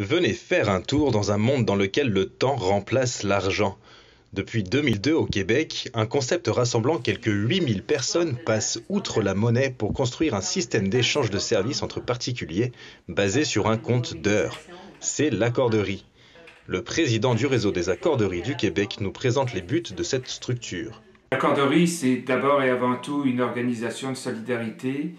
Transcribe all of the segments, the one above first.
Venez faire un tour dans un monde dans lequel le temps remplace l'argent. Depuis 2002 au Québec, un concept rassemblant quelques 8000 personnes passe outre la monnaie pour construire un système d'échange de services entre particuliers basé sur un compte d'heures. C'est l'accorderie. Le président du réseau des accorderies du Québec nous présente les buts de cette structure. L'accorderie, c'est d'abord et avant tout une organisation de solidarité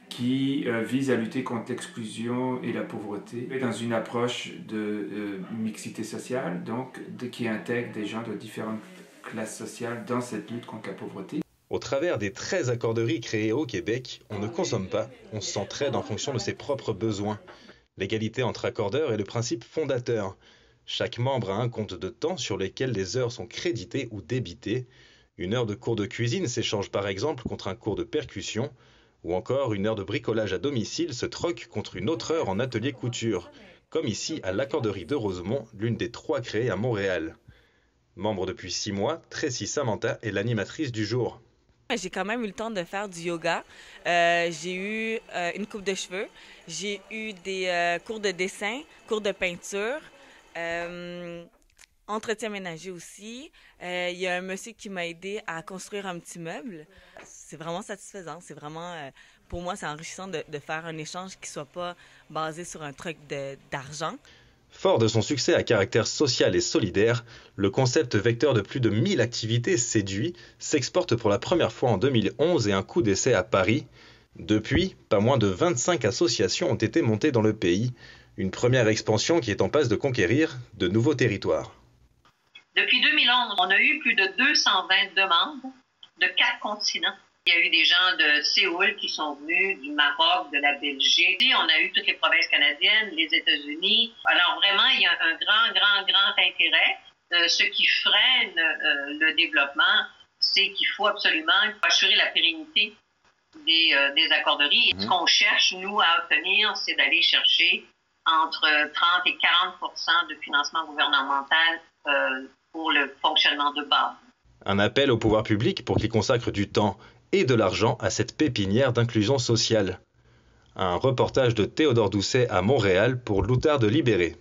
qui vise à lutter contre l'exclusion et la pauvreté dans une approche de mixité sociale, donc qui intègre des gens de différentes classes sociales dans cette lutte contre la pauvreté. Au travers des 13 accorderies créées au Québec, on ne consomme pas, on s'entraide en fonction de ses propres besoins. L'égalité entre accordeurs est le principe fondateur. Chaque membre a un compte de temps sur lequel les heures sont créditées ou débitées. Une heure de cours de cuisine s'échange par exemple contre un cours de percussion, ou encore une heure de bricolage à domicile se troque contre une autre heure en atelier couture, comme ici à l'accorderie de Rosemont, l'une des 3 créées à Montréal. Membre depuis 6 mois, Tracy Samantha est l'animatrice du jour. J'ai quand même eu le temps de faire du yoga. J'ai eu une coupe de cheveux. J'ai eu des cours de dessin, cours de peinture, entretien ménager aussi. Il y a un monsieur qui m'a aidé à construire un petit meuble. C'est vraiment satisfaisant. C'est vraiment, pour moi, c'est enrichissant de faire un échange qui ne soit pas basé sur un truc d'argent. Fort de son succès à caractère social et solidaire, le concept vecteur de plus de 1000 activités séduit s'exporte pour la première fois en 2011 et un coup d'essai à Paris. Depuis, pas moins de 25 associations ont été montées dans le pays, une première expansion qui est en passe de conquérir de nouveaux territoires. Depuis 2011, on a eu plus de 220 demandes de 4 continents. Il y a eu des gens de Séoul qui sont venus, du Maroc, de la Belgique. On a eu toutes les provinces canadiennes, les États-Unis. Alors vraiment, il y a un grand intérêt. Ce qui freine le développement, c'est qu'il faut absolument assurer la pérennité des accorderies. Ce qu'on cherche, nous, à obtenir, c'est d'aller chercher entre 30 et 40% de financement gouvernemental pour le fonctionnement de base. Un appel au pouvoir public pour qu'il consacre du temps et de l'argent à cette pépinière d'inclusion sociale. Un reportage de Théodore Doucet à Montréal pour l'Outarde Libéré.